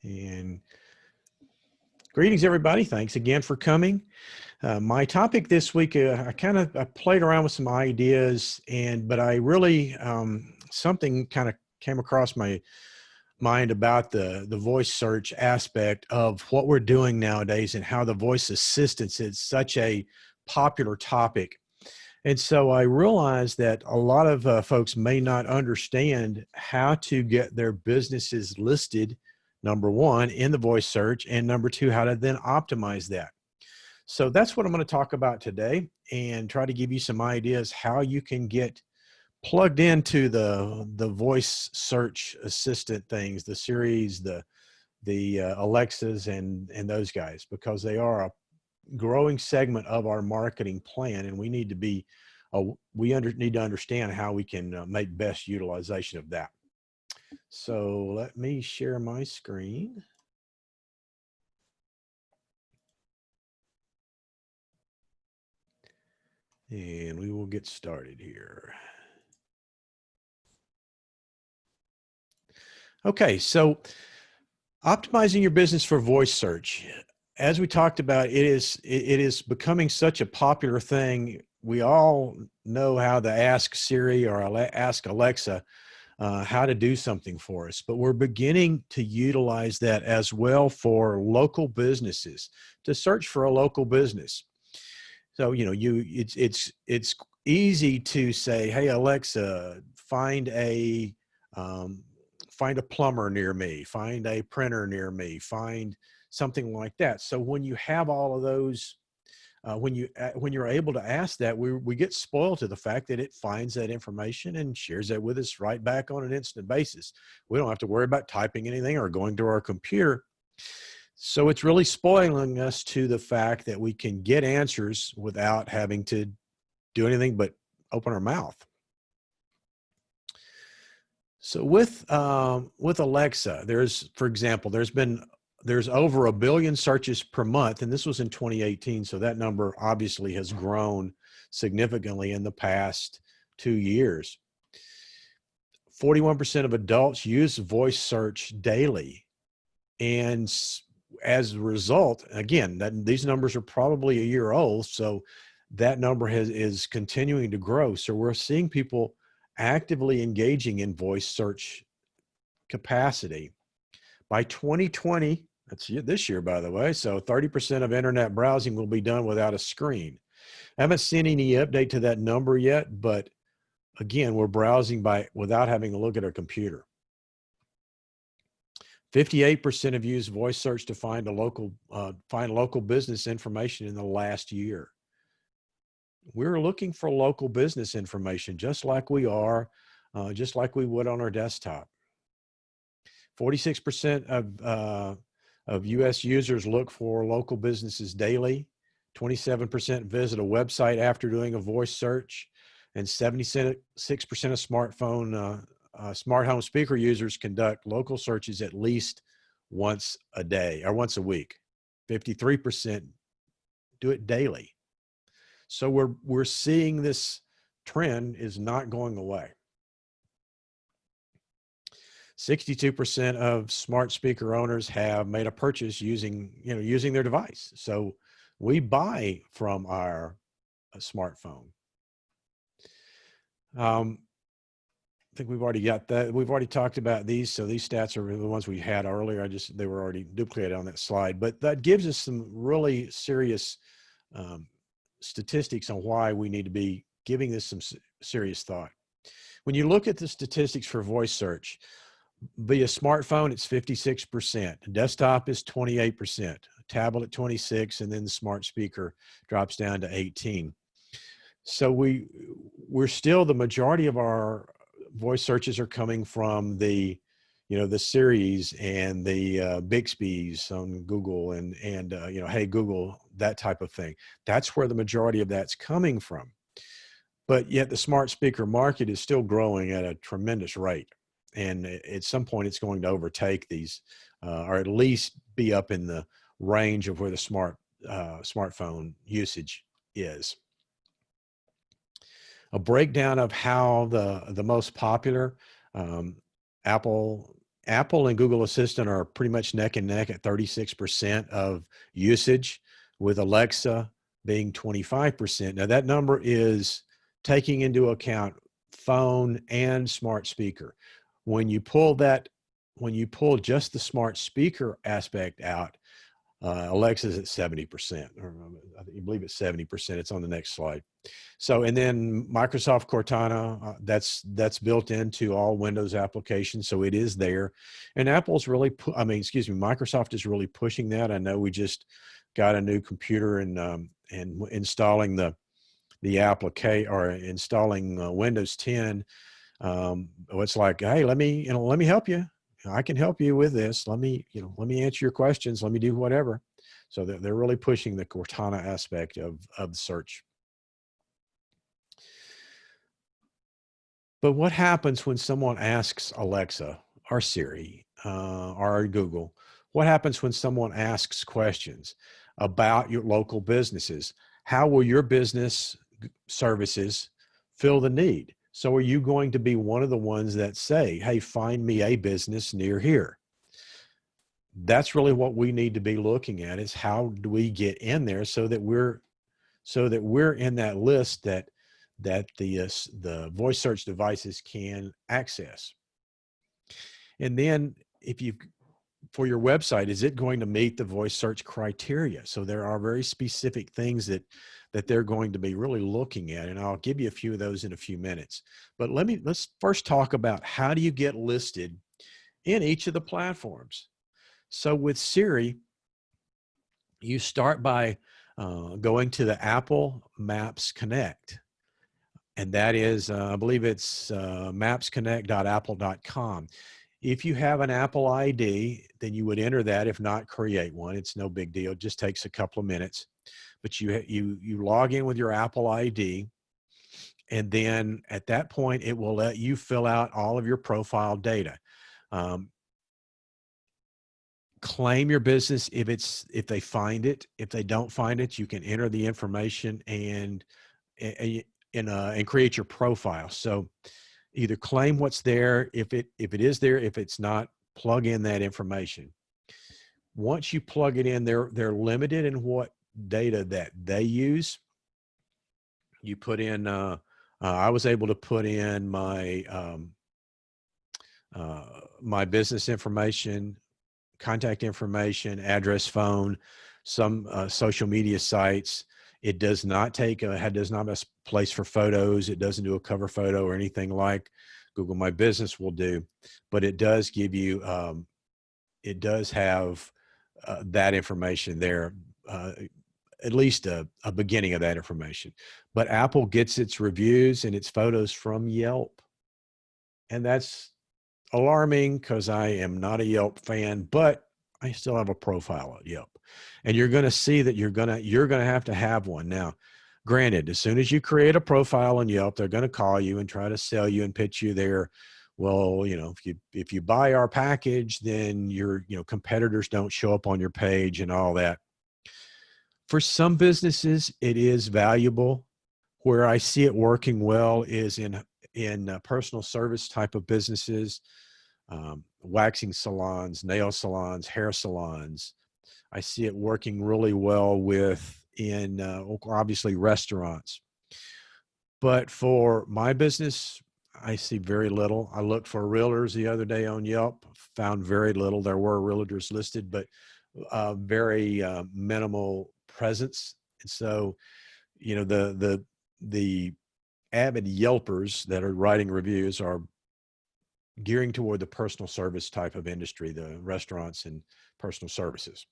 And greetings, everybody. Thanks again for coming. My topic this week, I played around with some ideas, but I really, something kind of came across my mind about the voice search aspect of what we're doing nowadays and how the voice assistants is such a popular topic. And so I realized that a lot of folks may not understand how to get their businesses listed, number one, in the voice search, and number two, how to then optimize that. So that's what I'm going to talk about today and try to give you some ideas how you can get plugged into the voice search assistant things, the Siris, the Alexas, and those guys, because they are a growing segment of our marketing plan, and we need to be need to understand how we can make best utilization of that. So let me share my screen. And we will get started here. Okay, so optimizing your business for voice search. As we talked about, it is becoming such a popular thing. We all know how to ask Siri or ask Alexa how to do something for us, but we're beginning to utilize that as well for local businesses, to search for a local business. So, you know, it's easy to say, hey, Alexa, find a plumber near me, find a printer near me, find something like that. So when you have all of those, when you're able to ask that, we get spoiled to the fact that it finds that information and shares that with us right back on an instant basis. We don't have to worry about typing anything or going to our computer. So it's really spoiling us to the fact that we can get answers without having to do anything but open our mouth. So with Alexa, for example, there's over 1 billion searches per month, and this was in 2018. So that number obviously has grown significantly in the past 2 years. 41% of adults use voice search daily. And as a result, again, these numbers are probably a year old. So that number is continuing to grow. So we're seeing people actively engaging in voice search capacity. By 2020, that's this year, by the way, so 30% of internet browsing will be done without a screen. I haven't seen any update to that number yet, but again, we're browsing without having to look at our computer. 58% have used voice search to find local business information in the last year. We're looking for local business information just like we would on our desktop. 46% of U.S. users look for local businesses daily. 27% visit a website after doing a voice search, and 76% of smart home speaker users conduct local searches at least once a day or once a week. 53% do it daily. So we're seeing this trend is not going away. 62% of smart speaker owners have made a purchase using their device. So we buy from our smartphone. I think we've already got that. We've already talked about these. So these stats are the ones we had earlier. They were already duplicated on that slide, but that gives us some really serious statistics on why we need to be giving this some serious thought. When you look at the statistics for voice search, via smartphone, it's 56%. Desktop is 28%. Tablet 26%, and then the smart speaker drops down to 18%. So we're still, the majority of our voice searches are coming from the Siris and the Bixby's on Google and hey Google, that type of thing. That's where the majority of that's coming from. But yet the smart speaker market is still growing at a tremendous rate. And at some point it's going to overtake these, or at least be up in the range of where the smartphone usage is. A breakdown of how the most popular Apple Apple and Google Assistant are pretty much neck and neck at 36% of usage, with Alexa being 25%. Now that number is taking into account phone and smart speaker. When you pull just the smart speaker aspect out, Alexa's at 70%, or I believe it's 70%. It's on the next slide. So, and then Microsoft Cortana, that's built into all Windows applications, so it is there. And Apple's really, Microsoft is really pushing that. I know we just got a new computer and installing the application, or installing Windows 10. It's like, hey, let me help you. I can help you with this. Let me answer your questions. Let me do whatever. So they're really pushing the Cortana aspect of search. But what happens when someone asks Alexa or Siri or Google? What happens when someone asks questions about your local businesses? How will your business services fill the need? So are you going to be one of the ones that say, hey, find me a business near here? That's really what we need to be looking at, is how do we get in there so that we're in that list that the voice search devices can access. And then for your website, is it going to meet the voice search criteria? So there are very specific things that they're going to be really looking at, and I'll give you a few of those in a few minutes. But let's first talk about, how do you get listed in each of the platforms? So with Siri, you start by going to the Apple Maps Connect. And that is, I believe it's mapsconnect.apple.com. If you have an Apple ID, then you would enter that. If not, create one. It's no big deal. It just takes a couple of minutes. But you log in with your Apple ID, and then at that point, it will let you fill out all of your profile data. Claim your business if they find it. If they don't find it, you can enter the information and create your profile. So either claim what's there, if it is there. If it's not, plug in that information. Once you plug it in, they're limited in what data that they use. You put in, I was able to put in my my business information, contact information, address, phone, some social media sites. It does not does not have a place for photos. It doesn't do a cover photo or anything like Google My Business will do, but it does give you, it does have that information there, at least a beginning of that information. But Apple gets its reviews and its photos from Yelp. And that's alarming, because I am not a Yelp fan, but I still have a profile at Yelp. And you're going to see that you're going to have one. Now, granted, as soon as you create a profile on Yelp, they're going to call you and try to sell you and pitch you there. Well, if you buy our package, then your competitors don't show up on your page and all that. For some businesses, it is valuable. Where I see it working well is in personal service type of businesses, waxing salons, nail salons, hair salons. I see it working really well in obviously restaurants. But for my business, I see very little. I looked for realtors the other day on Yelp, found very little. There were realtors listed, but very minimal presence. And so, the avid Yelpers that are writing reviews are gearing toward the personal service type of industry, the restaurants and personal services.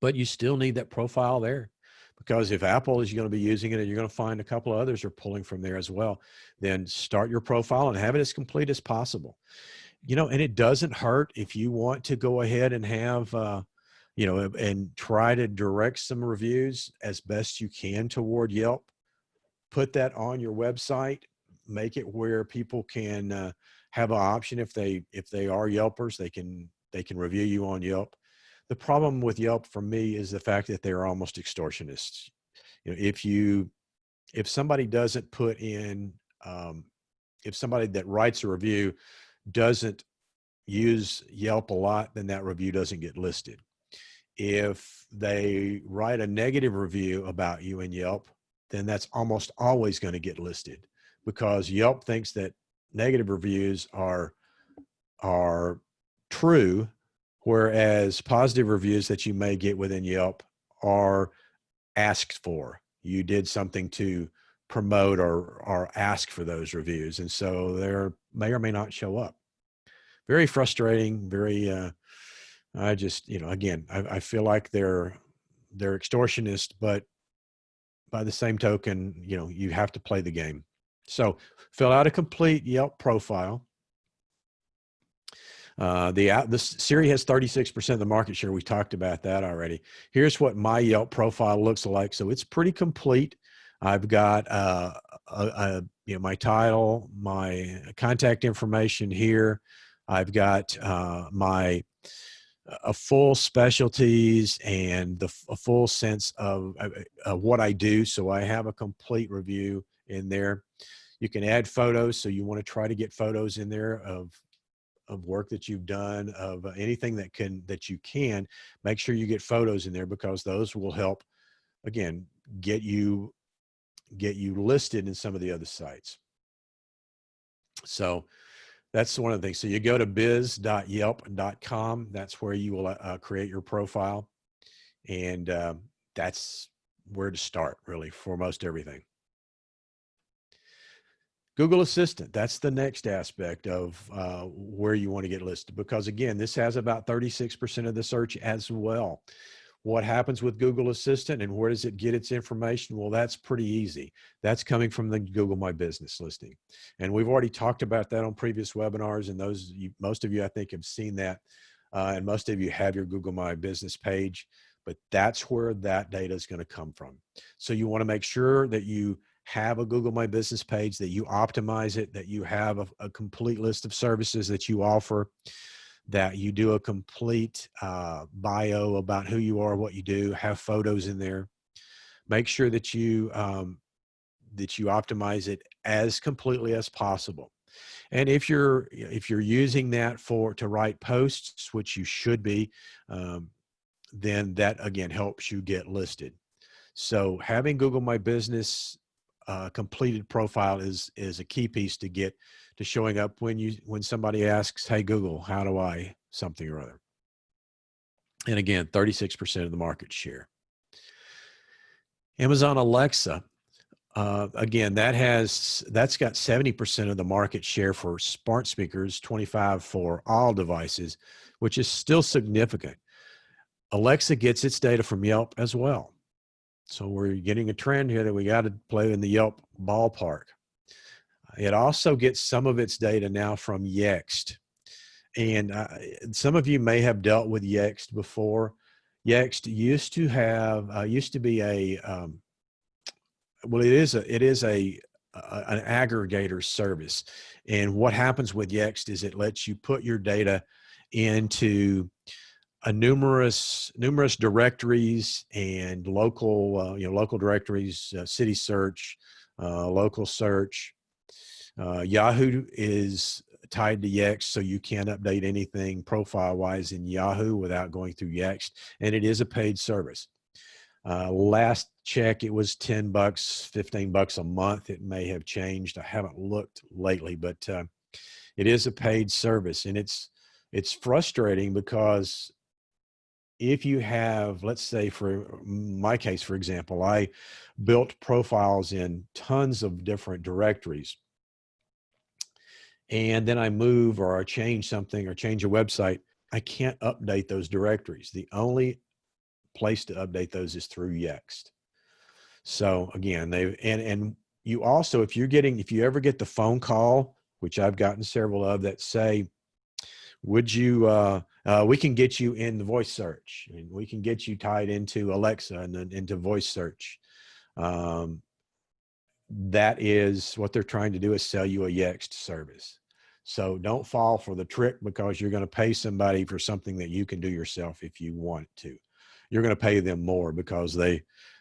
But you still need that profile there, because if Apple is going to be using it, and you're going to find a couple of others are pulling from there as well, then start your profile and have it as complete as possible. And it doesn't hurt if you want to go ahead and have, and try to direct some reviews as best you can toward Yelp. Put that on your website, make it where people can have an option. If they are Yelpers, they can review you on Yelp. The problem with Yelp for me is the fact that they're almost extortionists. If somebody doesn't put in, if somebody that writes a review doesn't use Yelp a lot, then that review doesn't get listed. If they write a negative review about you in Yelp, then that's almost always going to get listed, because Yelp thinks that negative reviews are true, whereas positive reviews that you may get within Yelp are asked for. You did something to promote or ask for those reviews, and so they may or may not show up. Very frustrating. Very. I just, again, I feel like they're extortionists, but by the same token, you have to play the game. So fill out a complete Yelp profile. The Siri has 36% of the market share. We talked about that already. Here's what my Yelp profile looks like. So it's pretty complete. I've got my title, my contact information here. I've got my a full specialties and a full sense of what I do. So I have a complete review in there. You can add photos. So you want to try to get photos in there of work that you've done, of anything that you can. Make sure you get photos in there, because those will help, again, get you listed in some of the other sites. So that's one of the things. So you go to biz.yelp.com. That's where you will create your profile. And that's where to start, really, for most everything. Google Assistant, that's the next aspect of where you want to get listed, because, again, this has about 36% of the search as well. What happens with Google Assistant and where does it get its information? Well, that's pretty easy. That's coming from the Google My Business listing. And we've already talked about that on previous webinars, and most of you, I think, have seen that. And most of you have your Google My Business page, but that's where that data is going to come from. So you want to make sure that you have a Google My Business page, that you optimize it, that you have a complete list of services that you offer, that you do a complete bio about who you are, what you do, have photos in there. Make sure that you optimize it as completely as possible. And if you're using that to write posts, which you should be, then that, again, helps you get listed. So having Google My Business completed profile is a key piece to showing up when somebody asks, "Hey Google, how do I something or other?" And again, 36% of the market share. Amazon Alexa, again, that's got 70% of the market share for smart speakers, 25% for all devices, which is still significant. Alexa gets its data from Yelp as well. So we're getting a trend here that we got to play in the Yelp ballpark. It also gets some of its data now from Yext. And some of you may have dealt with Yext before. Yext used to be an aggregator service. And what happens with Yext is it lets you put your data into numerous directories and local directories, city search, local search. Yahoo is tied to Yext, so you can't update anything profile-wise in Yahoo without going through Yext, and it is a paid service. Last check, it was $10, $15 a month. It may have changed. I haven't looked lately, but it is a paid service, and it's frustrating because if you have, let's say for my case, for example, I built profiles in tons of different directories, and then I move or I change something or change a website, I can't update those directories. The only place to update those is through Yext. So again, and you also, if you ever get the phone call, which I've gotten several of, that say, would you, we can get you in the voice search, and we can get you tied into Alexa and then into voice search. That is what they're trying to do, is sell you a Yext service. So don't fall for the trick, because you're going to pay somebody for something that you can do yourself if you want to. You're going to pay them more because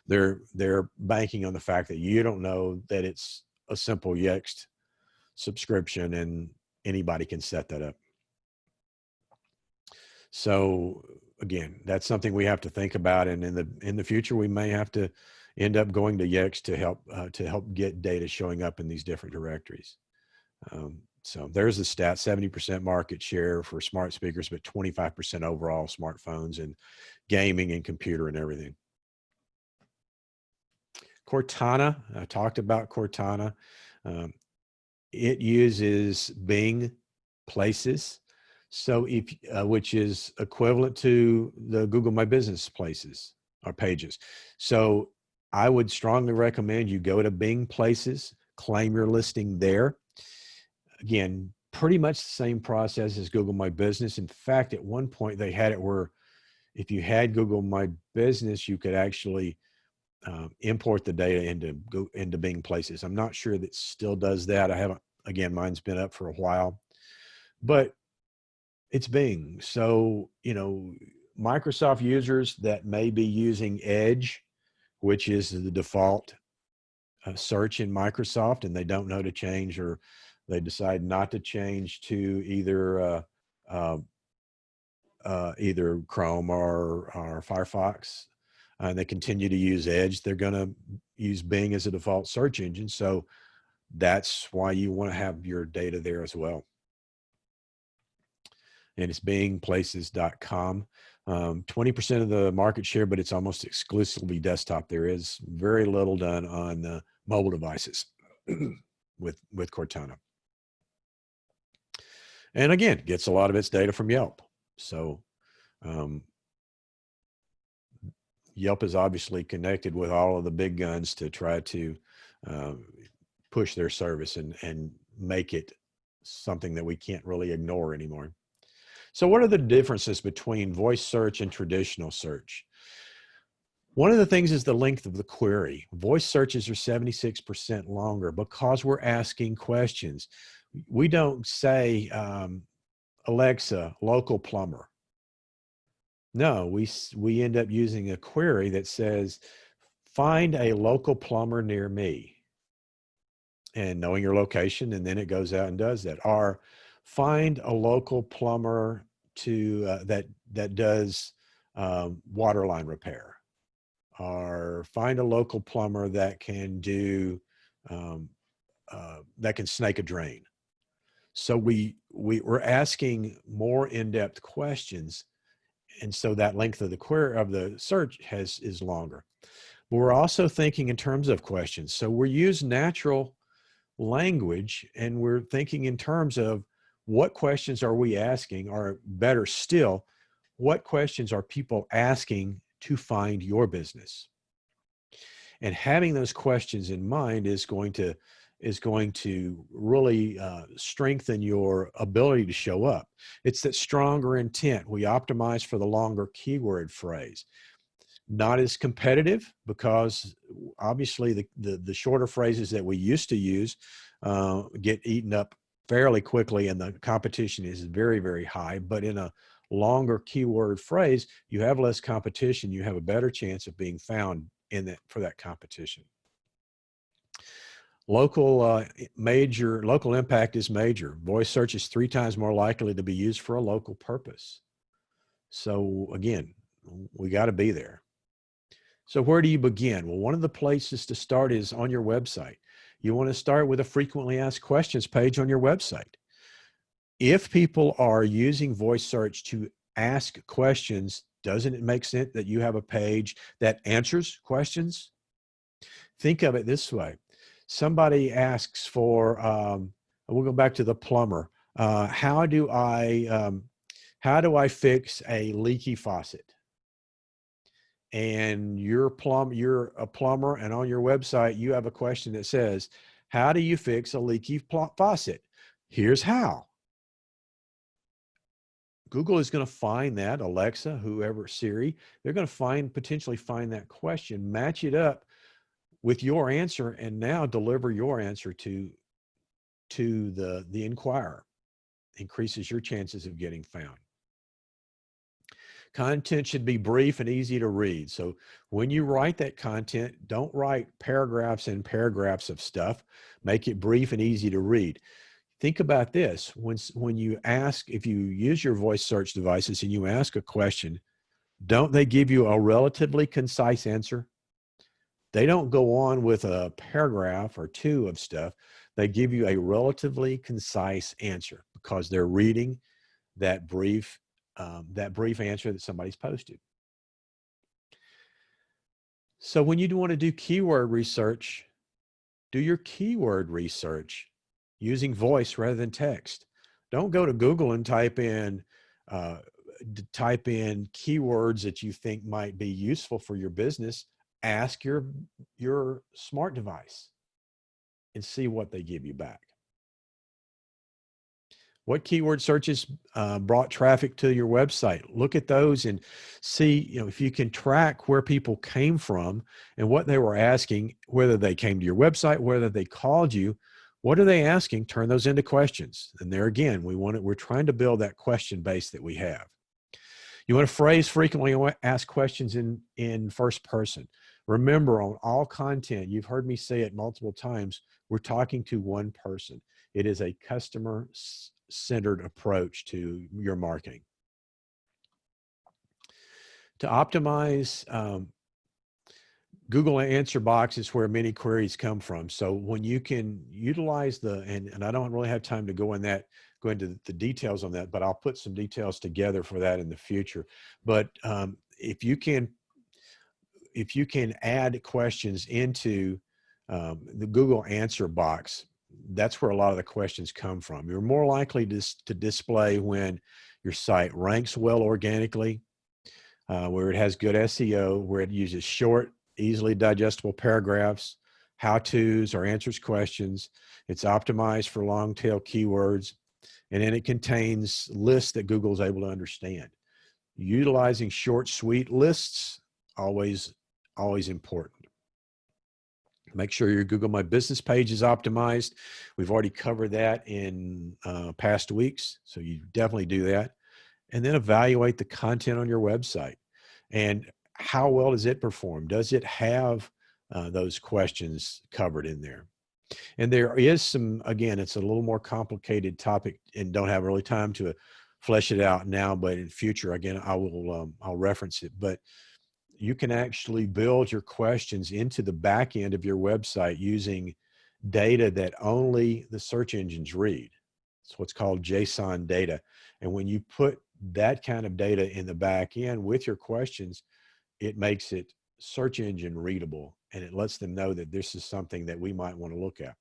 they're banking on the fact that you don't know that it's a simple Yext subscription and anybody can set that up. So again, that's something we have to think about. And in the future, we may have to end up going to Yext to help get data showing up in these different directories. So there's the stat: 70% market share for smart speakers, but 25% overall smartphones and gaming and computer and everything. Cortana, I talked about Cortana. Um, it uses Bing Places, so which is equivalent to the Google My Business places or pages. So I would strongly recommend you go to Bing Places, claim your listing there. Again, pretty much the same process as Google My Business. In fact, at one point they had it where if you had Google My Business, you could actually import the data into Bing Places. I'm not sure that still does that. I haven't, again, mine's been up for a while, but it's Bing. So, Microsoft users that may be using Edge, which is the default search in Microsoft, and they don't know to change, or they decide not to change to either Chrome or Firefox, and they continue to use Edge, they're going to use Bing as a default search engine. So that's why you want to have your data there as well. And it's bingplaces.com. 20% of the market share, but it's almost exclusively desktop. There is very little done on mobile devices with Cortana. And again, gets a lot of its data from Yelp. So Yelp is obviously connected with all of the big guns to try to push their service and make it something that we can't really ignore anymore. So what are the differences between voice search and traditional search? One of the things is the length of the query. Voice searches are 76% longer because we're asking questions. We don't say, Alexa, local plumber. No, we end up using a query that says, find a local plumber near me, and knowing your location, and then it goes out and does that. Or find a local plumber to that does water line repair, or find a local plumber that can do that can snake a drain. So we're asking more in-depth questions, and so that length of the query of the search is longer. But we're also thinking in terms of questions. So we use natural language, and we're thinking in terms of what questions are we asking, or better still, what questions are people asking to find your business? And having those questions in mind is going to really strengthen your ability to show up. It's that stronger intent. We optimize for the longer keyword phrase. Not as competitive, because obviously the shorter phrases that we used to use get eaten up fairly quickly, and the competition is very, very high. But in a longer keyword phrase, you have less competition. You have a better chance of being found for that competition. Local impact is major. Voice search is 3 times more likely to be used for a local purpose. So again, we got to be there. So where do you begin? Well, one of the places to start is on your website. You want to start with a frequently asked questions page on your website. If people are using voice search to ask questions, doesn't it make sense that you have a page that answers questions? Think of it this way. Somebody asks for, we'll go back to the plumber. How do I fix a leaky faucet? And you're a plumber, and on your website, you have a question that says, how do you fix a leaky faucet? Here's how. Google is going to find that, Alexa, whoever, Siri, they're going to potentially find that question, match it up with your answer, and now deliver your answer to the inquirer. Increases your chances of getting found. Content should be brief and easy to read. So when you write that content, don't write paragraphs and paragraphs of stuff. Make it brief and easy to read. think about this. When you ask, if you use your voice search devices and you ask a question, don't they give you a relatively concise answer? They don't go on with a paragraph or two of stuff. They give you a relatively concise answer because they're reading that brief answer that somebody's posted. So when you want to do keyword research, do your keyword research using voice rather than text. Don't go to Google and type in keywords that you think might be useful for your business. Ask your smart device and see what they give you back. What keyword searches brought traffic to your website? Look at those and see, if you can track where people came from and what they were asking, whether they came to your website, whether they called you. What are they asking? Turn those into questions. And there again, we're trying to build that question base that we have. You want to phrase frequently ask questions in first person. Remember, on all content, you've heard me say it multiple times, we're talking to one person. It is a customer-centered approach to your marketing. To optimize, Google answer box is where many queries come from. So when you can utilize and I don't really have time to go into the details on that, but I'll put some details together for that in the future. But if you can add questions into the Google answer box, that's where a lot of the questions come from. You're more likely to display when your site ranks well organically, where it has good SEO, where it uses short, easily digestible paragraphs, how-tos or answers questions. It's optimized for long tail keywords, and then it contains lists that Google's able to understand. Utilizing short, sweet lists, always important. Make sure your Google My Business page is optimized. We've already covered that in past weeks, so you definitely do that. And then evaluate the content on your website. And how well does it perform? Does it have those questions covered in there? And there is some, again, it's a little more complicated topic and don't have really time to flesh it out now, but in future, again, I'll reference it. But you can actually build your questions into the back end of your website using data that only the search engines read. It's what's called JSON data. And when you put that kind of data in the back end with your questions, it makes it search engine readable, and it lets them know that this is something that we might want to look at.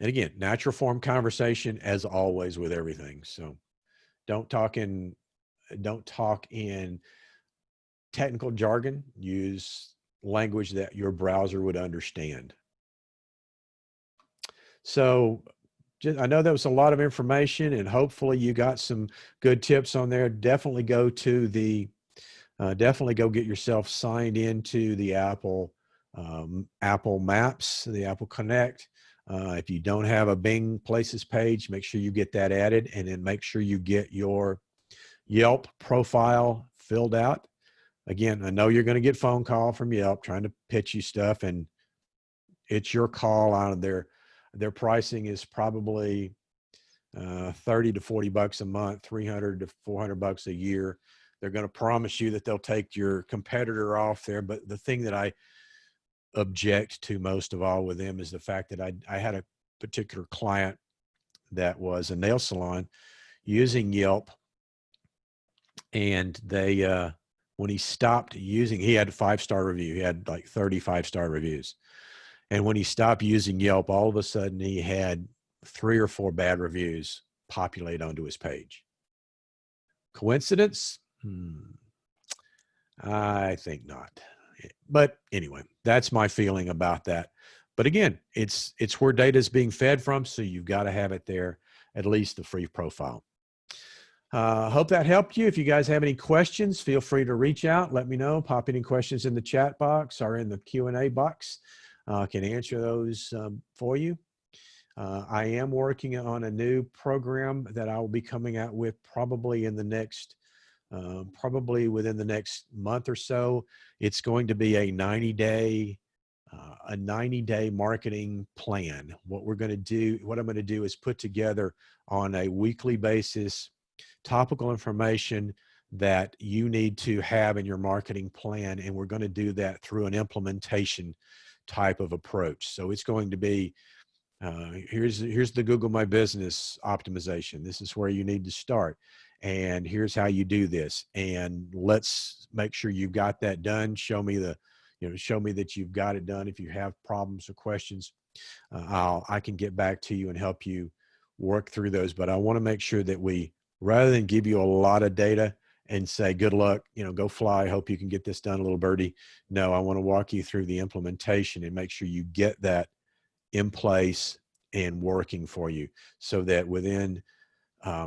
And again, natural form conversation as always with everything. So don't talk in technical jargon. Use language that your browser would understand. So I know that was a lot of information, and hopefully you got some good tips on there. Definitely go get yourself signed into the Apple Maps, the Apple Connect. If you don't have a Bing Places page, make sure you get that added, and then make sure you get your Yelp profile filled out. Again, I know you're going to get phone call from Yelp trying to pitch you stuff, and it's your call out of their pricing is probably 30 to 40 bucks a month, 300 to 400 bucks a year. They're going to promise you that they'll take your competitor off there. But the thing that I object to most of all with them is the fact that I had a particular client that was a nail salon using Yelp, and they when he stopped using, he had a 5-star review. He had like 30 5-star reviews. And when he stopped using Yelp, all of a sudden he had 3 or 4 bad reviews populate onto his page. Coincidence? I think not. But anyway, that's my feeling about that. But again, it's where data is being fed from, so you've got to have it there, at least the free profile. Hope that helped you. If you guys have any questions, feel free to reach out. Let me know. Pop any questions in the chat box or in the Q&A box. I can answer those for you. I am working on a new program that I will be coming out with probably within the next month or so. It's going to be a 90-day a 90-day marketing plan. What I'm going to do is put together on a weekly basis topical information that you need to have in your marketing plan. And we're going to do that through an implementation type of approach. So it's going to be, here's the Google My Business optimization. This is where you need to start. And here's how you do this. And let's make sure you've got that done. Show me that you've got it done. If you have problems or questions, I can get back to you and help you work through those. But I want to make sure that rather than give you a lot of data and say, good luck, go fly, hope you can get this done, little birdie. No, I want to walk you through the implementation and make sure you get that in place and working for you, so that within a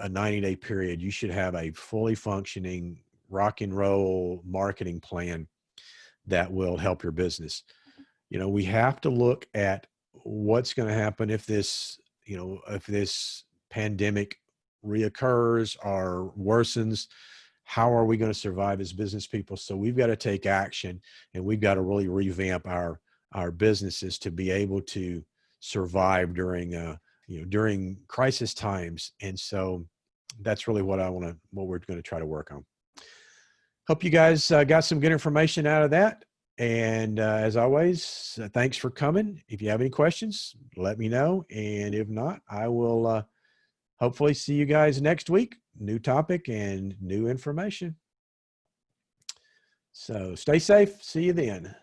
90-day period, you should have a fully functioning rock and roll marketing plan that will help your business. We have to look at what's going to happen if this pandemic reoccurs or worsens. How are we going to survive as business people? So we've got to take action, and we've got to really revamp our businesses to be able to survive during crisis times. And so that's really what we're going to try to work on. Hope you guys got some good information out of that. And as always, thanks for coming. If you have any questions, let me know. And if not, I will hopefully see you guys next week. New topic and new information. So stay safe. See you then.